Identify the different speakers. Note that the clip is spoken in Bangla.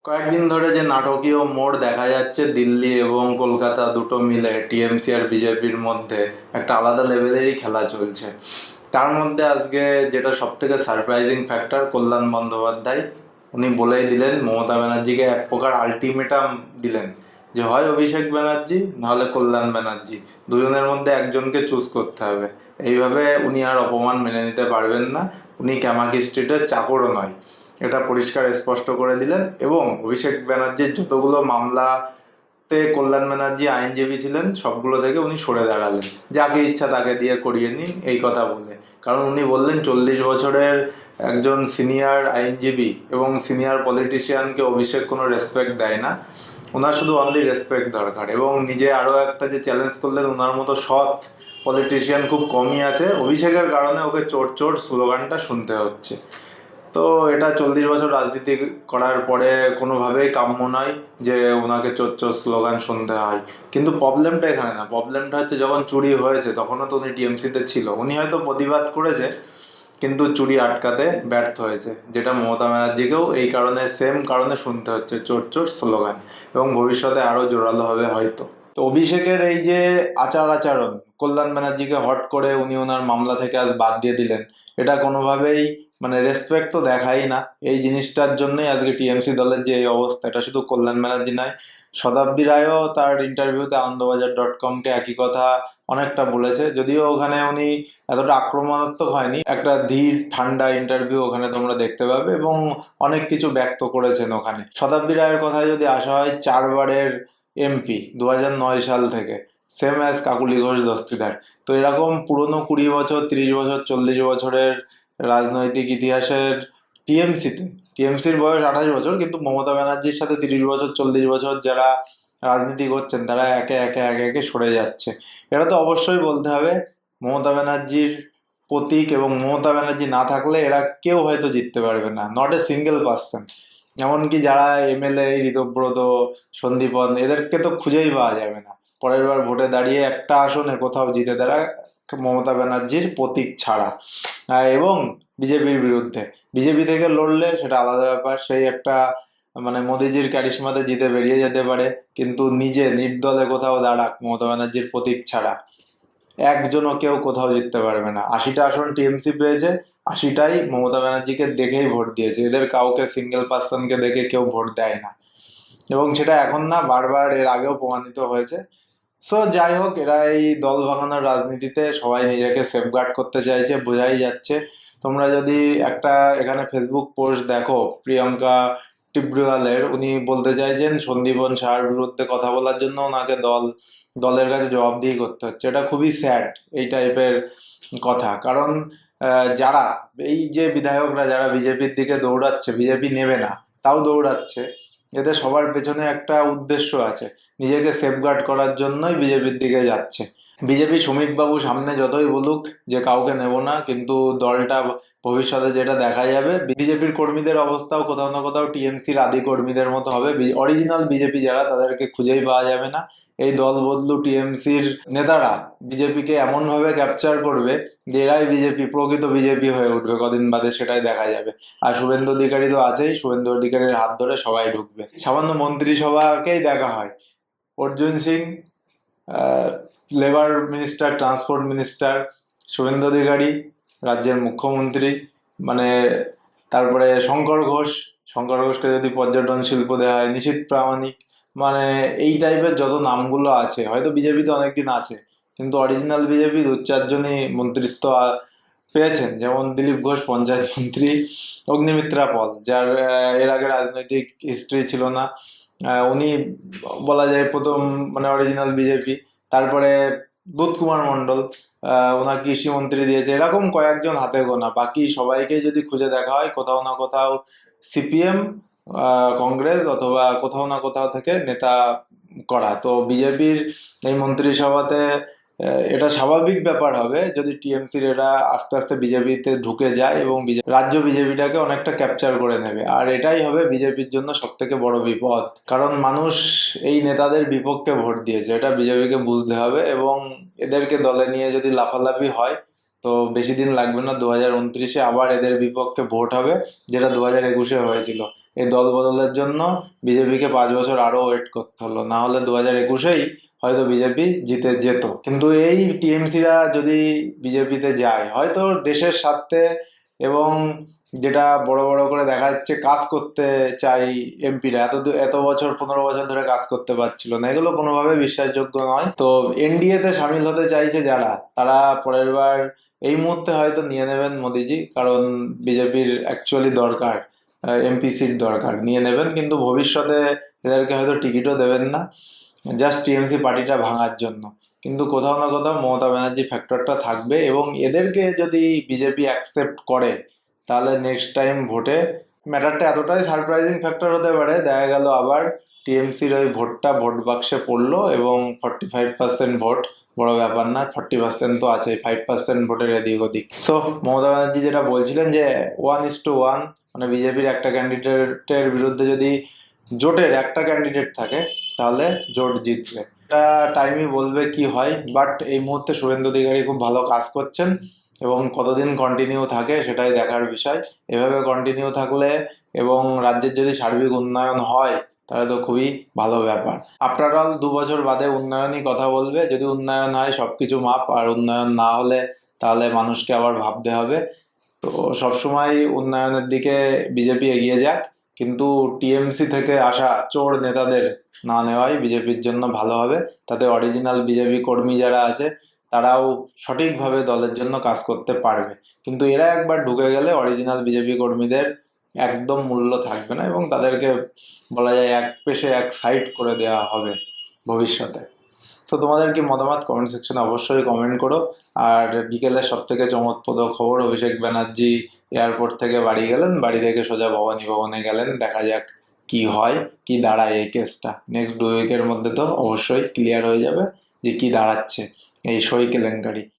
Speaker 1: কয়েকদিন ধরে যে নাটকীয় মোড় দেখা যাচ্ছে দিল্লি এবং কলকাতা দুটো মিলে টিএমসি আর বিজেপির মধ্যে একটা আলাদা লেভেলেরই খেলা চলছে। তার মধ্যে আজকে যেটা সব থেকে সারপ্রাইজিং ফ্যাক্টর, কল্যাণ বন্দ্যোপাধ্যায় উনি বলেই দিলেন, মমতা ব্যানার্জিকে এক প্রকার আলটিমেটাম দিলেন যে হয় অভিষেক ব্যানার্জি নাহলে কল্যাণ ব্যানার্জি, দুজনের মধ্যে একজনকে চুজ করতে হবে। এইভাবে উনি আর অপমান মেনে নিতে পারবেন না। উনি ক্যামাকি স্ট্রিটের চাকরও নয়, এটা পরিষ্কার স্পষ্ট করে দিলেন। এবং অভিষেক ব্যানার্জির যতগুলো মামলাতে কল্যাণ ব্যানার্জি আইনজীবী ছিলেন সবগুলো থেকে উনি সরে দাঁড়ালেন, যাকে ইচ্ছা তাকে দিয়ে করিয়ে নিন এই কথা বলে। কারণ উনি বললেন 40 বছরের একজন সিনিয়র আইনজীবী এবং সিনিয়র পলিটিশিয়ানকে অভিষেক কোনো রেসপেক্ট দেয় না, ওনার শুধু অনলি রেসপেক্ট দরকার। এবং নিজে আরও একটা যে চ্যালেঞ্জ করলেন, ওনার মতো সৎ পলিটিশিয়ান খুব কমই আছে, অভিষেকের কারণে ওকে চোর চোর স্লোগানটা শুনতে হচ্ছে। তো এটা 40 বছর রাজনীতি করার পরে কোনোভাবেই কাম্য নয় যে ওনাকে চোর চোর স্লোগান শুনতে হয়। কিন্তু প্রবলেমটা এখানে না, প্রবলেমটা হচ্ছে যখন চুরি হয়েছে তখনও তো উনি টিএমসিতে ছিল। উনি হয়তো প্রতিবাদ করেছে কিন্তু চুরি আটকাতে ব্যর্থ হয়েছে, যেটা মমতা ব্যানার্জিকেও এই কারণে, সেম কারণে শুনতে হচ্ছে চোর চোর স্লোগান, এবং ভবিষ্যতে আরও জোরালো হবে হয়তো। তো অভিষেকের এই যে আচরণ, কল্যাণ ব্যানার্জিকে হট করে উনি ওনার মামলা থেকে আজ বাদ দিয়ে দিলেন, এটা কোনোভাবেই মানে রেসপেক্ট তো দেখাই না। এই জিনিসটার জন্যই আজকে টিএমসি দলের যে এই অবস্থা, এটা শুধু কল্যাণ ব্যানার্জি নয়, শতাব্দী রায়ও তার ইন্টারভিউতে আনন্দবাজার.কমকে একই কথা অনেকটা বলেছে। যদিও ওখানে উনি এতটা আক্রমণাত্মক হয়নি, একটা ধীর ঠান্ডা ইন্টারভিউ ওখানে তোমরা দেখতে পাবে, এবং অনেক কিছু ব্যক্ত করেছেন ওখানে। শতাব্দী রায়ের কথায় যদি আসা হয়, 4বারের এমপি 2009 সাল থেকে, সেম অ্যাজ কাকুলি ঘোষ দস্তিদার। তো এরকম পুরনো 20 বছর, 30 বছর, 40 বছরের রাজনৈতিক ইতিহাসের টিএমসিতে, টিএমসির বয়স 28 বছর, কিন্তু মমতা ব্যানার্জির সাথে 30 বছর, 40 বছর যারা রাজনীতি করছেন তারা একে একে একে একে সরে যাচ্ছে। এটা তো অবশ্যই বলতে হবে মমতা ব্যানার্জির প্রতীক, এবং মমতা ব্যানার্জি না থাকলে এরা কেউ হয়তো জিততে পারবে না, নট এ সিঙ্গেল পার্সন। এমনকি যারা এমএলএ, ঋতব্রত, সন্দীপন, এদেরকে তো খুঁজেই পাওয়া যাবে না পরের বার ভোটে দাঁড়িয়ে একটা আসনে কোথাও জিতে তারা মমতা ব্যানার্জির প্রতীক ছাড়া। এবং বিজেপির বিরুদ্ধে, বিজেপি থেকে লড়লে সেটা আলাদা ব্যাপার, সেই একটা মানে মোদিজির ক্যারিশমাতে জিতে বেরিয়ে যেতে পারে। কিন্তু নিজে নির্দলে কোথাও দাঁড়াক মমতা ব্যানার্জির প্রতীক ছাড়া, একজনও কেউ কোথাও জিততে পারবে না। 80টা আসন টিএমসি পেয়েছে, 80টাই মমতা ব্যানার্জিকে দেখেই ভোট দিয়েছে, এদের কাউকে, সিঙ্গেল পার্সনকে দেখে কেউ ভোট দেয় না। এবং সেটা এখন না, বারবার এর আগেও প্রমাণিত হয়েছে। সো যাই হোক, এরা এই দল ভাঙানোর রাজনীতিতে সবাই নিজেকে সেফগার্ড করতে চাইছে, বোঝাই যাচ্ছে। তোমরা যদি একটা এখানে ফেসবুক পোস্ট দেখো প্রিয়াঙ্কা টিবরুয়ালের, উনি বলতে চাইছেন সন্দীপন শাহর বিরুদ্ধে কথা বলার জন্য ওনাকে দলের কাছে জবাবদিহি করতে হচ্ছে। এটা খুবই স্যাড এই টাইপের কথা। কারণ যারা এই যে বিধায়করা যারা বিজেপির দিকে দৌড়াচ্ছে, বিজেপি নেবে না তাও দৌড়াচ্ছে, এদের সবার পেছনে একটা উদ্দেশ্য আছে, নিজেকে সেফগার্ড করার জন্যই বিজেপির দিকে যাচ্ছে। বিজেপি শ্রমিক বাবু সামনে যতই বলুক যে কাউকে নেব না, কিন্তু দলটা ভবিষ্যতে যেটা দেখা যাবে, বিজেপির কর্মীদের অবস্থাও কোথাও না কোথাও টিএমসির আদি কর্মীদের মতো হবে। অরিজিনাল বিজেপি যারা, তাদেরকে খুঁজেই পাওয়া যাবে না। এই দল বদলু টিএমসির নেতারা বিজেপিকে এমন ভাবে ক্যাপচার করবে যে এরাই বিজেপি, প্রকৃত বিজেপি হয়ে উঠবে কদিন বাদে, সেটাই দেখা যাবে। আর শুভেন্দু অধিকারী তো আছেই, শুভেন্দু অধিকারীর হাত ধরে সবাই ঢুকবে। সামান্য মন্ত্রিসভাকেই দেখা হয়, Arjun Singh labour minister, transport minister, Suvendu Adhikari রাজ্যের মুখ্যমন্ত্রী, মানে তারপরে শঙ্কর ঘোষকে যদি পর্যটন শিল্প দেওয়া হয়, নিশীথ প্রামাণিক, মানে এই টাইপের যত নামগুলো আছে, হয়তো বিজেপিতে অনেকদিন আছে কিন্তু অরিজিনাল বিজেপি 2-4জনই মন্ত্রিত্ব পেয়েছেন। যেমন দিলীপ ঘোষ পঞ্চায়েত মন্ত্রী, অগ্নিমিত্রা পল, যার এর আগে রাজনৈতিক হিস্ট্রি ছিল না, উনি বলা যায় প্রথম মানে অরিজিনাল বিজেপি। তারপরে দুধ কুমার মণ্ডল, ওনার কৃষি মন্ত্রী দিয়েছে। এরকম কয়েকজন হাতে গোনা, বাকি সবাইকে যদি খুঁজে দেখা হয় কোথাও না কোথাও সিপিএম, কংগ্রেস, অথবা কোথাও না কোথাও থেকে নেতা করা। তো বিজেপির এই মন্ত্রিসভাতে এটা স্বাভাবিক ব্যাপার হবে যদি টিএমসির এরা আস্তে আস্তে বিজেপিতে ঢুকে যায় এবং রাজ্য বিজেপিটাকে অনেকটা ক্যাপচার করে নেবে। আর এটাই হবে বিজেপির জন্য সব থেকে বড় বিপদ, কারণ মানুষ এই নেতাদের বিপক্ষে ভোট দিয়েছে, এটা বিজেপিকে বুঝতে হবে। এবং এদেরকে দলে নিয়ে যদি লাফালাফি হয় তো বেশি দিন লাগবে না, 2029-এ আবার এদের বিপক্ষে ভোট হবে, যেটা 2021-এ হয়েছিল। এই দল বদলের জন্য বিজেপিকে 5 বছর আরো ওয়েট করতে হলো, না হলে 2021-এই হয়তো বিজেপি জিতে যেত। কিন্তু এই টিএমসিরা যদি বিজেপিতে যায়, হয়তো দেশের স্বার্থে এবং যেটা বড় বড় করে দেখা যাচ্ছে কাজ করতে চাই এমপিরা, এত বছর 15 বছর ধরে কাজ করতে পারছিল না, এগুলো কোনোভাবে বিশ্বাসযোগ্য নয়। তো এনডিএ তে সামিল হতে চাইছে যারা, তারা পরের বার এই মুহূর্তে হয়তো নিয়ে নেবেন মোদিজি, কারণ বিজেপির অ্যাকচুয়ালি দরকার, এমপি সিট দরকার, নিয়ে নেবেন, কিন্তু ভবিষ্যতে এদেরকে হয়তো টিকিটও দেবেন না, জাস্ট টিএমসি পার্টিটা ভাঙার জন্য। কিন্তু কোথাও না কোথাও মমতা ব্যানার্জি ফ্যাক্টরটা থাকবে, এবং এদেরকে যদি বিজেপি অ্যাকসেপ্ট করে তাহলে নেক্সট টাইম ভোটে ম্যাটারটা এতটাই সারপ্রাইজিং ফ্যাক্টর হতে পারে, দেখা গেল আবার টিএমসির ওই ভোটটা ভোট বাক্সে পড়লো এবং 45% ভোট, বড় ব্যাপার না, 40% তো আছে, 5% ভোটের এদিক ওদিক। সো মমতা ব্যানার্জি যেটা বলছিলেন যে 1:1, মানে বিজেপির একটা ক্যান্ডিডেটের বিরুদ্ধে যদি জোটের একটা ক্যান্ডিডেট থাকে তাহলে জোট জিতবে। এটা টাইমই বলবে কি হয়, বাট এই মুহূর্তে শুভেন্দু অধিকারী খুব ভালো কাজ করছেন, এবং কতদিন কন্টিনিউ থাকে সেটাই দেখার বিষয়। এভাবে কন্টিনিউ থাকলে এবং রাজ্যের যদি সার্বিক উন্নয়ন হয় তাহলে তো খুবই ভালো ব্যাপার। আফটার অল 2 বছর বাদে উন্নয়নই কথা বলবে, যদি উন্নয়ন হয় সবকিছু মাপ, আর উন্নয়ন না হলে তাহলে মানুষকে আবার ভাবতে হবে। তো সবসময় উন্নয়নের দিকে বিজেপি এগিয়ে যাক, কিন্তু টিএমসি থেকে আসা চোর নেতাদের না নেওয়াই বিজেপির জন্য ভালো হবে। তাতে অরিজিনাল বিজেপি কর্মী যারা আছে তারাও সঠিকভাবে দলের জন্য কাজ করতে পারবে, কিন্তু এরা একবার ঢুকে গেলে অরিজিনাল বিজেপি কর্মীদের একদম মূল্য থাকবে না, এবং তাদেরকে বলা যায় এক পেশে এক সাইড করে দেওয়া হবে ভবিষ্যতে। সো তোমাদের কি মতামত কমেন্ট সেকশনে অবশ্যই কমেন্ট করো। আর বিকেলের সব থেকে চমকপ্রদ খবর, অভিষেক ব্যানার্জি এয়ারপোর্ট থেকে বাড়ি গেলেন, বাড়ি থেকে সোজা ভবানী ভবনে গেলেন, দেখা যাক কি হয়, কি দাঁড়ায় এই কেসটা। নেক্সট 2 উইকের মধ্যে তো অবশ্যই ক্লিয়ার হয়ে যাবে যে কি দাঁড়াচ্ছে এই সই কেলেঙ্কারি।